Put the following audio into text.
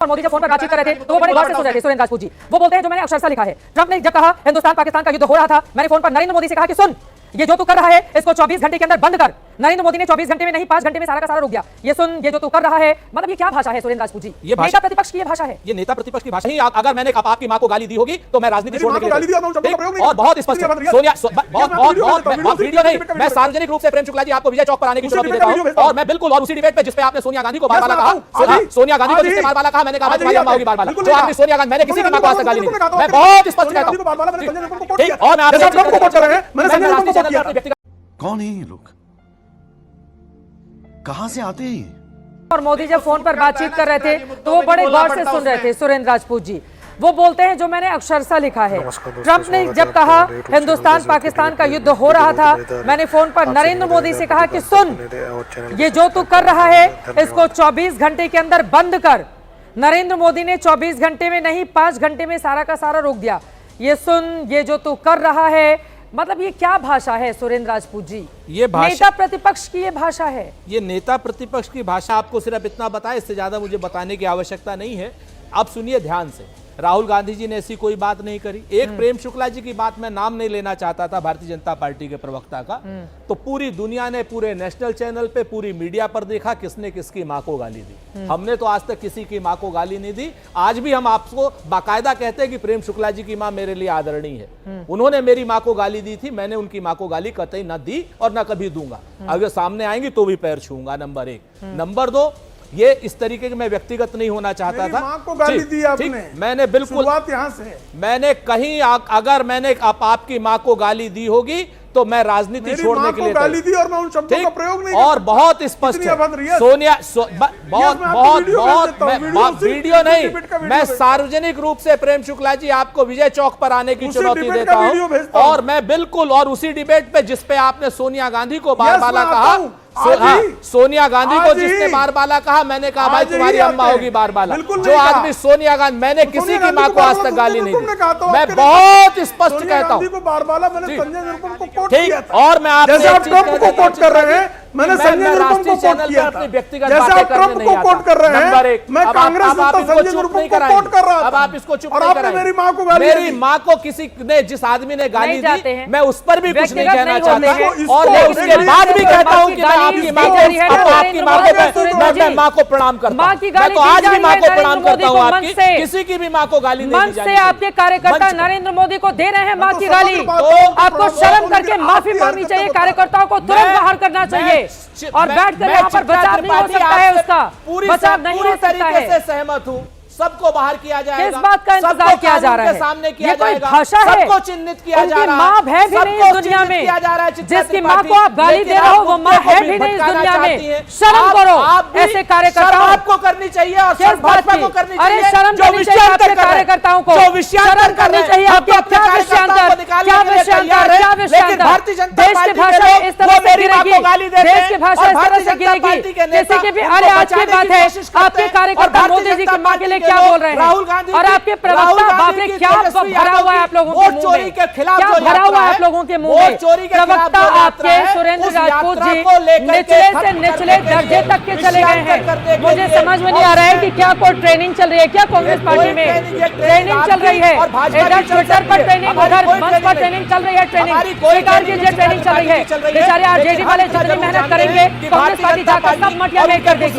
और मोदी जब फोन पर बातचीत कर रहे थे तो वो बड़े गौर से सुन रहे थे सुरेंद्र राजपूत जी। वो बोलते हैं जो मैंने अक्षरशः लिखा है। ट्रंप ने जब कहा हिंदुस्तान पाकिस्तान का युद्ध हो रहा था, मैंने फोन पर नरेंद्र मोदी से कहा कि सुन, ये जो तू कर रहा है इसको 24 घंटे के अंदर बंद कर। नरेंद्र मोदी ने 24 घंटे में नहीं 5 घंटे में सारा का सारा रुक गया। ये सुन, ये जो तू कर रहा है, मतलब ये क्या भाषा है सुरेंद्र राजपूत जी? ये नेता प्रतिपक्ष की ये भाषा है। ये नेता प्रतिपक्ष की भाषा ही। अगर मैंने आपकी मां को गाली दी होगी तो मैं राजनीति छोड़ने के लिए और बहुत स्पष्ट सोनिया बहुत वीडियो नहीं, मैं सार्वजनिक रूप से प्रेम शुक्ला जी आपको विजय चौक पर आने की चुनौती देता हूं। और मैं बिल्कुल, और उसी डिबेट पे जिसपे आपने सोनिया गांधी को बार-बार कहा, सोनिया गांधी को जिसने बार-बार कहा, मैंने कहा तुम्हारी अम्मा होगी बार-बार, जो आपने सोनिया गांधी, मैंने किसी की मां को आज तक गाली नहीं दी। मैं बहुत स्पष्ट कहता हूं। ठीक, और मैं आपसे कोट कर रहे हैं, मैंने संजय निरुपम को कोट किया। कौन है ये लोग, कहां से आते हैं? और मोदी जब फोन पर बातचीत कर रहे थे तो वो बड़े गौर से सुन रहे थे सुरेंद्र राजपूत जी। वो बोलते हैं जो मैंने अक्षरशः लिखा है। ट्रंप ने जब कहा हिंदुस्तान पाकिस्तान का युद्ध हो रहा था, मैंने फोन पर नरेंद्र मोदी से कहा कि सुन, ये जो तू कर रहा है इसको 24 घंटे के अंदर बंद कर। नरेंद्र मोदी ने 24 घंटे में नहीं 5 घंटे में सारा का सारा रोक दिया। ये सुन, ये जो तू कर रहा है, मतलब ये क्या भाषा है सुरेंद्र राजपूत जी? ये भाषा नेता प्रतिपक्ष की ये भाषा है। ये नेता प्रतिपक्ष की भाषा। आपको सिर्फ इतना बताया, इससे ज्यादा मुझे बताने की आवश्यकता नहीं है। अब सुनिए ध्यान से, राहुल गांधी जी ने ऐसी कोई बात नहीं करी। एक प्रेम शुक्ला जी की बात, मैं नाम नहीं लेना चाहता था, भारतीय जनता पार्टी के प्रवक्ता का, तो पूरी दुनिया ने पूरे नेशनल चैनल पे, पूरी मीडिया पर देखा किसने किसकी मां को गाली दी। हमने तो आज तक किसी की मां को गाली नहीं दी। आज भी हम आपको बाकायदा कहते हैं कि प्रेम शुक्ला जी की मां मेरे लिए आदरणीय है। उन्होंने मेरी मां को गाली दी थी, मैंने उनकी मां को गाली कतई न दी और न कभी दूंगा। अगर सामने आएंगी तो भी पैर छूंगा, नंबर 1। नंबर 2, ये इस तरीके के मैं व्यक्तिगत नहीं होना चाहता था। मां को गाली दी आपने, मैंने बिल्कुल, शुरुआत यहां से है। मैंने कहीं अगर मैंने आपकी मां को गाली दी होगी तो मैं राजनीति छोड़ने के लिए गाली दी और मैं उन शब्दों का प्रयोग नहीं और बहुत स्पष्ट है सोनिया, बहुत वीडियो नहीं, मैं सार्वजनिक रूप से प्रेम शुक्ला जी आपको विजय चौक पर आने की चुनौती देता हूं। और मैं बिल्कुल, और उसी डिबेट पे जिसपे आपने सोनिया गांधी को बार-बार कहा, सोनिया गांधी को जिसने बार-बार कहा, मैंने कहा भाई तुम्हारी अम्मा होगी बार-बार। जो आदमी सोनिया गांधी, मैंने किसी की मां को आज तक गाली नहीं दी। मैं बहुत स्पष्ट कहता हूं। ठीक, और मैं आपसे ट्रंप को कोट कर रहे हैं, मैंने संजय निरुपम को कोट किया था। जैसे आप ट्रंप को कोट कर रहे हैं, मैं कांग्रेस नेता संजय निरुपम को कोट कर रहा था। अब आप इसको चुप और आपने मेरी मां को गाली दी। मेरी मां को किसी ने, जिस आदमी ने गाली दी, मैं उस पर भी कुछ नहीं कहना चाहता। और मैं उसके बाद भी कहता हूं कि मैं आपकी मां को प्रणाम करता हूं। मैं तो आज भी मां को प्रणाम करता हूं। आपकी किसी की भी मां को गाली नहीं दी जानी चाहिए। आपके कार्यकर्ता नरेंद्र मोदी को दे रहे हैं मां की गाली, आपको शर्म करके माफी मांगनी चाहिए। कार्यकर्ताओं को तुरंत बाहर करना चाहिए और बैठकर यहाँ पर बचाव नहीं हो सकता है, उसका बचाव नहीं हो सकता है। से सहमत हूं, सबको बाहर किया जाएगा। किस बात का इंतजार किया जा रहा है? सामने किया जाएगा, भाषा है, सबको चिन्हित किया जा रहा है। माँ है भी नहीं इस दुनिया में, जिसकी माँ को आप गाली दे रहे हो वो माँ है भी नहीं इस दुनिया में। शर्म करो ऐसे कार्यकर्ताओं, आपको करनी चाहिए और भाजपा को करनी चाहिए। अरे शर्म करनी चाहिए आपके कार्यकर्ताओं को, शर्म करनी चाहिए आपके। क्या विषयांतर, क्या विषयांतर, क्या विषयांतर? देश की भाषा इस तरह से गिरेगी, देश की भाषा इस तरह से गिरेगी किसी की भी। अरे आज की बात है, आपके कार्यकर्ता मोदी जी की माँ के लिए क्या बोल रहे हैं? राहुल गांधी और आपके प्रवक्ता बाप ने क्या भरा हुआ है आप लोगों के मुंह में? क्या भरा हुआ है आप लोगों के मुंह में? प्रवक्ता आपके सुरेंद्र राजपूत जी निचले से निचले दर्जे तक के चले गए हैं। मुझे समझ में नहीं आ रहा है कि क्या कोई ट्रेनिंग चल रही है क्या कांग्रेस पार्टी में? ट्रेनिंग चल रही है, इधर ट्विटर पर ट्रेनिंग, उधर मंच पर ट्रेनिंग चल रही है। ट्रेनिंग स्वीकार कीजिए, ट्रेनिंग चल रही है। बेचारे आरजेडी वाले जितनी मेहनत करेंगे कांग्रेस पार्टी जाकर सब मटिया में कर देगी।